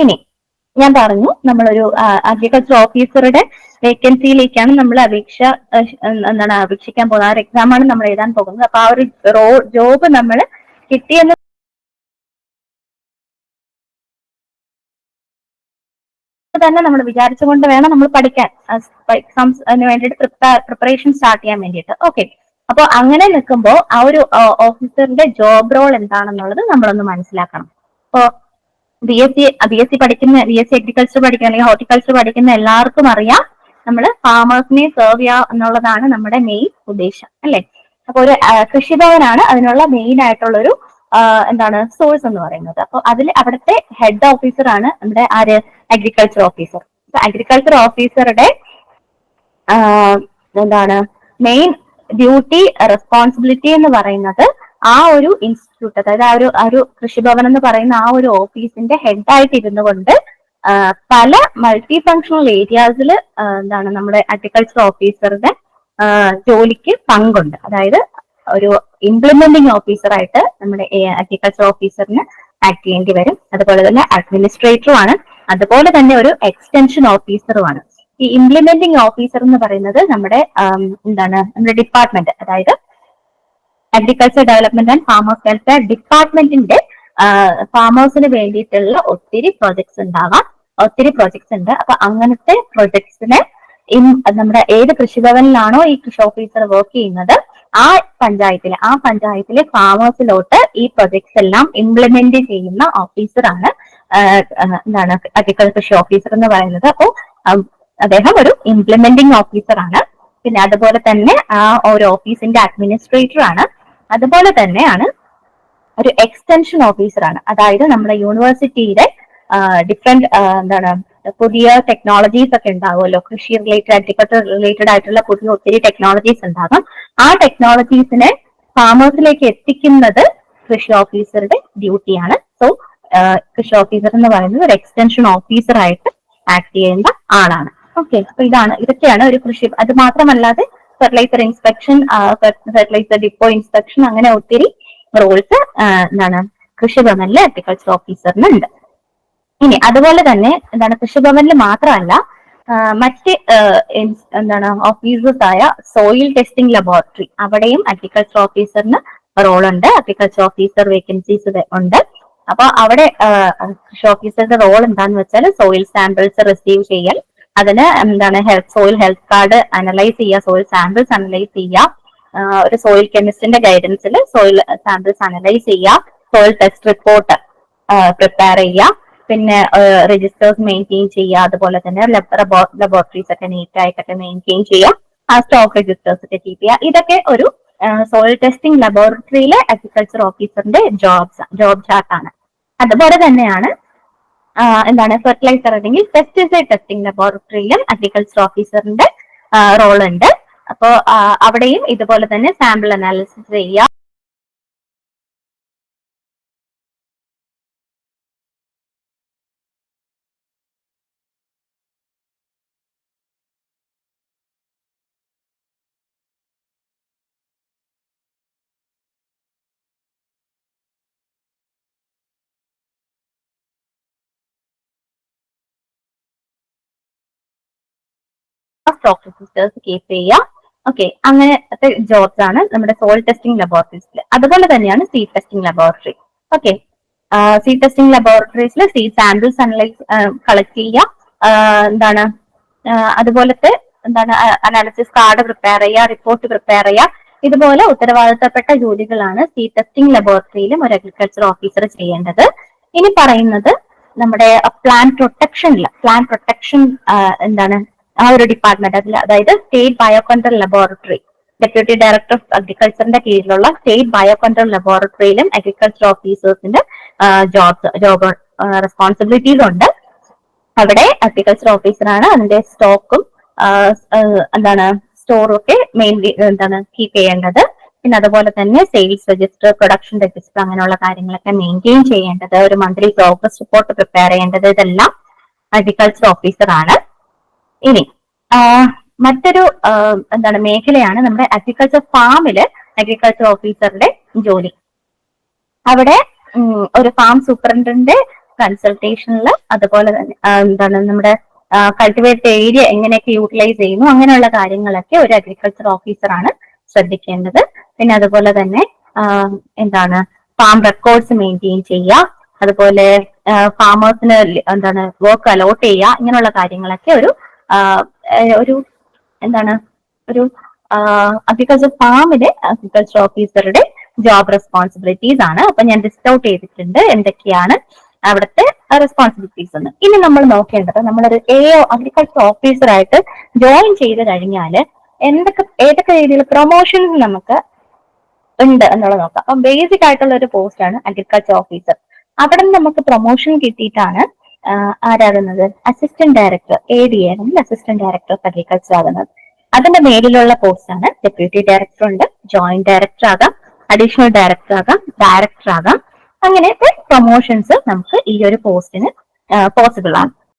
ഇനി ഞാൻ പറഞ്ഞു നമ്മളൊരു അഗ്രികൾച്ചർ ഓഫീസറുടെ വേക്കൻസിയിലേക്കാണ് നമ്മൾ അപേക്ഷിക്കാൻ പോകുന്നത്. ആ ഒരു എക്സാമാണ് നമ്മൾ എഴുതാൻ പോകുന്നത്. അപ്പൊ ആ ഒരു ജോബ് നമ്മൾ കിട്ടിയെന്ന് തന്നെ നമ്മൾ വിചാരിച്ചുകൊണ്ട് വേണം നമ്മൾ പഠിക്കാൻ, എക്സാംസിന് വേണ്ടിയിട്ട് പ്രിപ്പറേഷൻ സ്റ്റാർട്ട് ചെയ്യാൻ വേണ്ടിയിട്ട്. ഓക്കെ, അപ്പൊ അങ്ങനെ നിൽക്കുമ്പോൾ ആ ഒരു ഓഫീസറിന്റെ ജോബ് റോൾ എന്താണെന്നുള്ളത് നമ്മളൊന്ന് മനസ്സിലാക്കണം. അപ്പോ ബി എസ് സി അഗ്രികൾച്ചർ പഠിക്കുന്ന അല്ലെങ്കിൽ ഹോർട്ടിക്കൾച്ചർ പഠിക്കുന്ന എല്ലാവർക്കും അറിയാം, നമ്മൾ ഫാമേഴ്സിനെ സെർവ് ചെയ്യുക എന്നുള്ളതാണ് നമ്മുടെ മെയിൻ ഉദ്ദേശം, അല്ലെ? അപ്പൊ ഒരു കൃഷിഭവനാണ് അതിനുള്ള മെയിൻ ആയിട്ടുള്ള ഒരു സോഴ്സ് എന്ന് പറയുന്നത്. അപ്പൊ അവിടുത്തെ ഹെഡ് ഓഫീസർ ആണ് നമ്മുടെ അഗ്രികൾച്ചർ ഓഫീസർ. അഗ്രികൾച്ചർ ഓഫീസറുടെ മെയിൻ ഡ്യൂട്ടി, റെസ്പോൺസിബിലിറ്റി എന്ന് പറയുന്നത് ആ ഒരു ഇൻസ്റ്റിറ്റ്യൂട്ട്, അതായത് ആ ഒരു കൃഷിഭവൻ എന്ന് പറയുന്ന ആ ഒരു ഓഫീസിന്റെ ഹെഡായിട്ട് ഇരുന്നു കൊണ്ട് പല മൾട്ടി ഫങ്ഷണൽ ഏരിയാസിൽ നമ്മുടെ അഗ്രികൾച്ചർ ഓഫീസറുടെ ജോലിക്ക് പങ്കുണ്ട്. അതായത് ഒരു ഇംപ്ലിമെന്റിംഗ് ഓഫീസറായിട്ട് നമ്മുടെ അഗ്രികൾച്ചർ ഓഫീസറിന് ആക്ട് ചെയ്യേണ്ടി വരും. അതുപോലെ തന്നെ അഡ്മിനിസ്ട്രേറ്ററും ആണ്, അതുപോലെ തന്നെ ഒരു എക്സ്റ്റൻഷൻ ഓഫീസറുമാണ്. ഈ ഇംപ്ലിമെന്റിംഗ് ഓഫീസർ എന്ന് പറയുന്നത് നമ്മുടെ ഡിപ്പാർട്ട്മെന്റ്, അതായത് agriculture development and farmers welfare ഡിപ്പാർട്ട്മെന്റിന്റെ ഫാമേഴ്സിന് വേണ്ടിയിട്ടുള്ള ഒത്തിരി പ്രോജക്ട്സ് ഉണ്ട്. അപ്പൊ അങ്ങനത്തെ പ്രോജക്ട്സിനെ നമ്മുടെ ഏത് കൃഷിഭവനിലാണോ ഈ കൃഷി ഓഫീസർ വർക്ക് ചെയ്യുന്നത് ആ പഞ്ചായത്തിലെ ഫാമേഴ്സിലോട്ട് ഈ പ്രൊജക്ട്സ് എല്ലാം ഇംപ്ലിമെന്റ് ചെയ്യുന്ന ഓഫീസറാണ് അഗ്രികൾച്ചർ കൃഷി ഓഫീസർ എന്ന് പറയുന്നത്. അപ്പോൾ അദ്ദേഹം ഒരു ഇംപ്ലിമെന്റിംഗ് ഓഫീസറാണ്. പിന്നെ അതുപോലെ തന്നെ ആ ഒരു ഓഫീസിന്റെ അഡ്മിനിസ്ട്രേറ്റർ ആണ്. അതുപോലെ തന്നെയാണ് ഒരു എക്സ്റ്റൻഷൻ ഓഫീസറാണ്. അതായത് നമ്മുടെ യൂണിവേഴ്സിറ്റിയുടെ ഡിഫറെന്റ് പുതിയ ടെക്നോളജീസ് ഒക്കെ ഉണ്ടാവുമല്ലോ, കൃഷി റിലേറ്റഡ് അഗ്രികൾച്ചർ റിലേറ്റഡ് ആയിട്ടുള്ള പുതിയ ഒത്തിരി ടെക്നോളജീസ് ഉണ്ടാകും. ആ ടെക്നോളജീസിനെ ഫാമേഴ്സിലേക്ക് എത്തിക്കുന്നത് കൃഷി ഓഫീസറുടെ ഡ്യൂട്ടിയാണ്. സോ കൃഷി ഓഫീസർ എന്ന് പറയുന്നത് ഒരു എക്സ്റ്റൻഷൻ ഓഫീസർ ആയിട്ട് ആക്ട് ചെയ്യേണ്ട ആളാണ്. ഓക്കെ, അപ്പൊ ഇതൊക്കെയാണ് ഒരു കൃഷി. അത് മാത്രമല്ലാതെ fertiliser inspection, fertiliser depot inspection, അങ്ങനെ ഒത്തിരി റോൾസ് കൃഷിഭവനിലെ അഗ്രികൾച്ചർ ഓഫീസറിനുണ്ട്. ഇനി അതുപോലെ തന്നെ കൃഷിഭവനിൽ മാത്രമല്ല, മറ്റ് ഓഫീസേഴ്സ് ആയ സോയിൽ ടെസ്റ്റിംഗ് ലബോറട്ടറി, അവിടെയും അഗ്രികൾച്ചർ ഓഫീസറിന് റോളുണ്ട്. അഗ്രികൾച്ചർ ഓഫീസർ വേക്കൻസീസ് ഉണ്ട്. അപ്പൊ അവിടെ കൃഷി ഓഫീസറുടെ റോൾ എന്താന്ന് വെച്ചാൽ സോയിൽ സാമ്പിൾസ് റിസീവ് ചെയ്യൽ, അതിന് സോയിൽ ഹെൽത്ത് കാർഡ് അനലൈസ് ചെയ്യുക, സോയിൽ സാമ്പിൾസ് അനലൈസ് ചെയ്യുക, ഒരു സോയിൽ കെമിസ്റ്റിന്റെ ഗൈഡൻസിൽ സോയിൽ സാമ്പിൾസ് അനലൈസ് ചെയ്യുക, സോയിൽ ടെസ്റ്റ് റിപ്പോർട്ട് പ്രിപ്പയർ ചെയ്യുക, പിന്നെ രജിസ്റ്റേഴ്സ് മെയിൻറ്റെയിൻ ചെയ്യുക, അതുപോലെ തന്നെ ലബോറട്ടറീസ് ഒക്കെ നീറ്റ് ആയിട്ടൊക്കെ മെയിൻറ്റെയിൻ ചെയ്യുക, ആ സ്റ്റോക്ക് രജിസ്റ്റേഴ്സ് ഒക്കെ കീപ്പ് ചെയ്യുക. ഇതൊക്കെ ഒരു സോയിൽ ടെസ്റ്റിംഗ് ലബോറട്ടറിയിലെ അഗ്രികൾച്ചർ ഓഫീസറിന്റെ ജോബ് ചാർട്ടാണ്. അതുപോലെ തന്നെയാണ് ഫെർട്ടിലൈസർ അല്ലെങ്കിൽ പെസ്റ്റിസൈഡ് ടെസ്റ്റിംഗ് ലബോറട്ടറിയിലും അഗ്രികൾച്ചർ ഓഫീസറിന്റെ റോൾ ഉണ്ട്. അപ്പോ അവിടെയും ഇതുപോലെ തന്നെ സാമ്പിൾ അനാലിസിസ് ചെയ്യുക, സ്റ്റോക്ക് രജിസ്റ്റേഴ്സ് കീപ്പ് ചെയ്യുക. ഓക്കെ, അങ്ങനത്തെ ജോബ്സ് ആണ് നമ്മുടെ സോയിൽ ടെസ്റ്റിംഗ് ലബോറട്ടറീസിൽ. അതുപോലെ തന്നെയാണ് seed testing laboratory. Okay, seed testing ലബോറട്ടറീസിൽ സീഡ് സാമ്പിൾസ് കളക്ട് ചെയ്യുക, അതുപോലത്തെ അനാലിസിസ് കാർഡ് പ്രിപ്പയർ ചെയ്യുക, റിപ്പോർട്ട് പ്രിപ്പയർ ചെയ്യുക. ഇതുപോലെ ഉത്തരവാദിത്തപ്പെട്ട ജോലികളാണ് സീഡ് ടെസ്റ്റിംഗ് ലബോറട്ടറിയിലും ഒരു അഗ്രികൾച്ചർ ഓഫീസർ ചെയ്യേണ്ടത്. ഇനി പറയുന്നത് നമ്മുടെ പ്ലാന്റ് പ്രൊട്ടക്ഷൻ ആ ഒരു ഡിപ്പാർട്ട്മെന്റ്, അതായത് state bio control laboratory, deputy director of അഗ്രികൾച്ചറിന്റെ കീഴിലുള്ള സ്റ്റേറ്റ് ബയോ കൺട്രോൾ ലബോറട്ടറിയിലും അഗ്രികൾച്ചർ ഓഫീസേഴ്സിന്റെ ജോബ് റെസ്പോൺസിബിലിറ്റീസ് ഉണ്ട്. അവിടെ അഗ്രികൾച്ചർ ഓഫീസറാണ് അതിന്റെ സ്റ്റോക്കും സ്റ്റോറും ഒക്കെ മെയിൻലി കീപ്പ് ചെയ്യേണ്ടത്. പിന്നെ അതുപോലെ തന്നെ സെയിൽസ് രജിസ്റ്റർ, പ്രൊഡക്ഷൻ രജിസ്റ്റർ, അങ്ങനെയുള്ള കാര്യങ്ങളൊക്കെ മെയിൻറ്റെയിൻ ചെയ്യേണ്ടത്, ഒരു മന്ത്ലി പ്രോഗ്രസ് റിപ്പോർട്ട് പ്രിപ്പയർ ചെയ്യേണ്ടത്, ഇതെല്ലാം അഗ്രികൾച്ചർ ഓഫീസറാണ്. ഇനി മറ്റൊരു മേഖലയാണ് നമ്മുടെ അഗ്രികൾച്ചർ ഫാമില് അഗ്രികൾച്ചർ ഓഫീസറുടെ ജോലി. അവിടെ ഒരു ഫാം സൂപ്രണ്ടിന്റെ കൺസൾട്ടേഷനിൽ, അതുപോലെ തന്നെ എന്താണ് നമ്മുടെ കൾട്ടിവേറ്റ് ഏരിയ എങ്ങനെയൊക്കെ യൂട്ടിലൈസ് ചെയ്യുന്നു അങ്ങനെയുള്ള കാര്യങ്ങളൊക്കെ ഒരു അഗ്രികൾച്ചർ ഓഫീസറാണ് ശ്രദ്ധിക്കേണ്ടത്. പിന്നെ അതുപോലെ തന്നെ എന്താണ് ഫാം റെക്കോർഡ്സ് മെയിൻറ്റെയിൻ ചെയ്യുക, അതുപോലെ ഫാമേഴ്സിന് എന്താണ് വർക്ക് അലോട്ട് ചെയ്യുക, ഇങ്ങനെയുള്ള കാര്യങ്ങളൊക്കെ ഒരു എന്താണ് ഒരു അഗ്രികൾച്ചർ ഫാമിലെ അഗ്രികൾച്ചർ ഓഫീസറുടെ ജോബ് റെസ്പോൺസിബിലിറ്റീസ് ആണ്. അപ്പൊ ഞാൻ ലിസ്റ്റ് ഔട്ട് ചെയ്തിട്ടുണ്ട് എന്തൊക്കെയാണ് അവിടുത്തെ റെസ്പോൺസിബിലിറ്റീസ് എന്ന്. ഇനി നമ്മൾ നോക്കേണ്ടത്, നമ്മളൊരു അഗ്രികൾച്ചർ ഓഫീസറായിട്ട് ജോയിൻ ചെയ്ത് കഴിഞ്ഞാൽ ഏതൊക്കെ രീതിയിൽ പ്രൊമോഷൻസ് നമുക്ക് ഉണ്ട് എന്നുള്ളത് നോക്കാം. അപ്പം ബേസിക് ആയിട്ടുള്ള ഒരു പോസ്റ്റ് ആണ് അഗ്രികൾച്ചർ ഓഫീസർ. അവിടെ നിന്ന് നമുക്ക് പ്രൊമോഷൻ കിട്ടിയിട്ടാണ് ആരാകുന്നത് അസിസ്റ്റന്റ് ഡയറക്ടർ, ADA അല്ലെങ്കിൽ അസിസ്റ്റന്റ് ഡയറക്ടർ ഓഫ് അഗ്രികൾച്ചർ ആകുന്നത്. അതിന്റെ മേലിലുള്ള പോസ്റ്റ് ആണ് ഡെപ്യൂട്ടി ഡയറക്ടർ ഉണ്ട്, ജോയിന്റ് ഡയറക്ടർ ആകാം, അഡീഷണൽ ഡയറക്ടർ ആകാം, ഡയറക്ടർ ആകാം. അങ്ങനത്തെ പ്രൊമോഷൻസ് നമുക്ക് ഈ ഒരു പോസ്റ്റിന് പോസിബിൾ ആണ്.